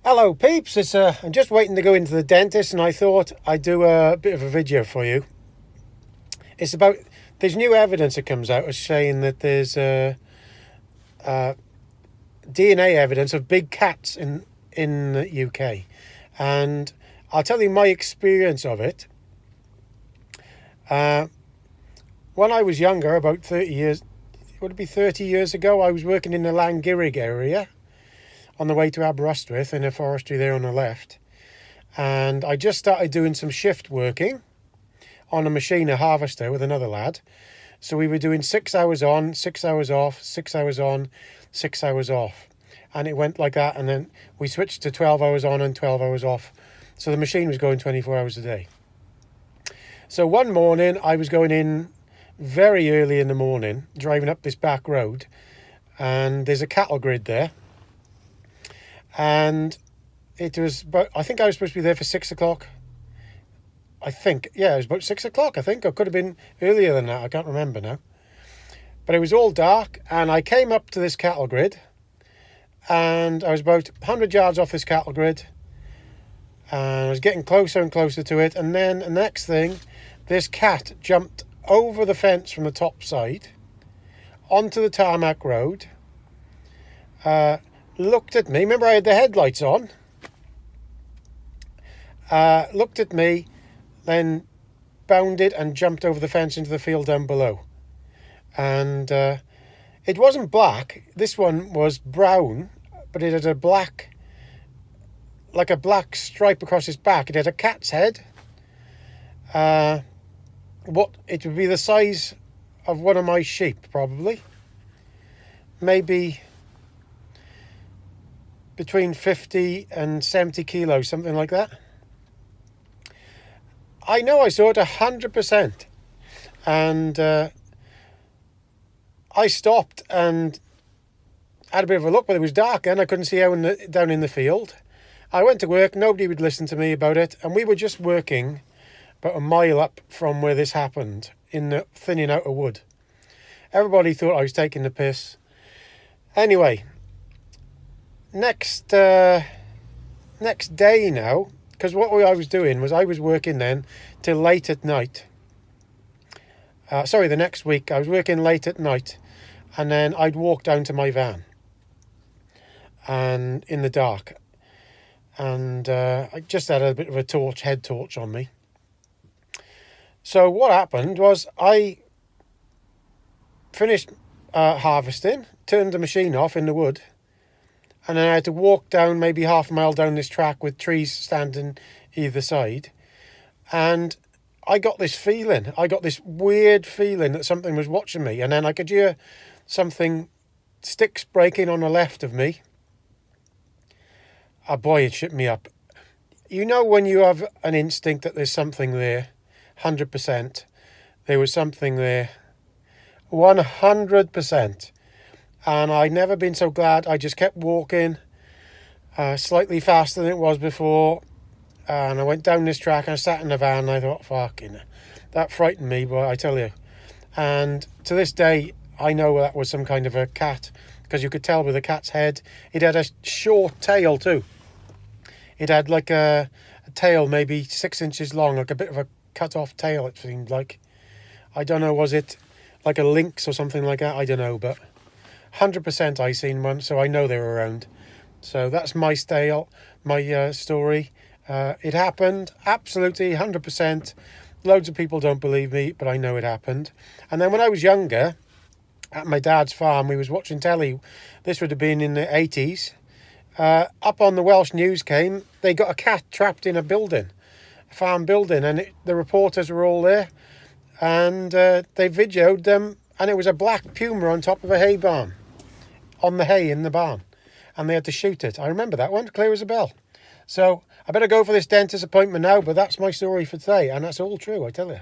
Hello peeps, I'm just waiting to go into the dentist and I thought I'd do a bit of a video for you. It's about, there's new evidence that comes out saying that there's DNA evidence of big cats in the UK. And I'll tell you my experience of it. When I was younger, about 30 years, would it be 30 years ago, I was working in the Langirrig area on the way to Aberystwyth in a forestry there on the left. And I just started doing some shift working on a machine, a harvester, with another lad. So we were doing 6 hours on, 6 hours off, 6 hours on, 6 hours off. And it went like that. And then we switched to 12 hours on and 12 hours off. So the machine was going 24 hours a day. So one morning I was going in very early in the morning, driving up this back road. And there's a cattle grid there. And it was about, I think I was supposed to be there for 6 o'clock. It was about 6 o'clock, I think. Or it could have been earlier than that. I can't remember now. But it was all dark. And I came up to this cattle grid. And I was about 100 yards off this cattle grid. And I was getting closer and closer to it. And then the next thing, this cat jumped over the fence from the top side onto the tarmac road. Looked at me. Remember I had the headlights on. Looked at me, then bounded and jumped over the fence into the field down below. And it wasn't black. This one was brown, but it had a black stripe across its back. It had a cat's head. It would be the size of one of my sheep, probably. Maybe between 50 and 70 kilos, something like that. I know I saw it 100%. And I stopped and had a bit of a look, but it was dark and I couldn't see down in the field. I went to work, nobody would listen to me about it, and we were just working about a mile up from where this happened, in the thinning out of wood. Everybody thought I was taking the piss. Anyway, next day now, because what I was doing was I was working then till late at night. The next week I was working late at night, and then I'd walk down to my van, and in the dark, and I just had a bit of a head torch on me. So what happened was I finished harvesting, turned the machine off in the wood, and then I had to walk down maybe half a mile down this track with trees standing either side. And I got this weird feeling that something was watching me. And then I could hear sticks breaking on the left of me. Oh boy, it shook me up. You know when you have an instinct that there's something there, 100%. There was something there, 100%. And I'd never been so glad. I just kept walking slightly faster than it was before. And I went down this track and I sat in the van and I thought, fucking, that frightened me, but I tell you. And to this day, I know that was some kind of a cat, because you could tell with the cat's head. It had a short tail too. It had like a tail maybe 6 inches long, like a bit of a cut off tail, it seemed like. I don't know, was it like a lynx or something like that? I don't know, but 100% I seen one, so I know they were around. So that's my story. It happened, absolutely 100%. Loads of people don't believe me, but I know it happened. And then when I was younger, at my dad's farm, we was watching telly. This would have been in the 80s. Up on the Welsh News came, they got a cat trapped in a farm building, and the reporters were all there. And they videoed them, and it was a black puma on top of a hay barn, on the hay in the barn, and they had to shoot it. I remember that one, clear as a bell. So I better go for this dentist appointment now, but that's my story for today, and that's all true, I tell you.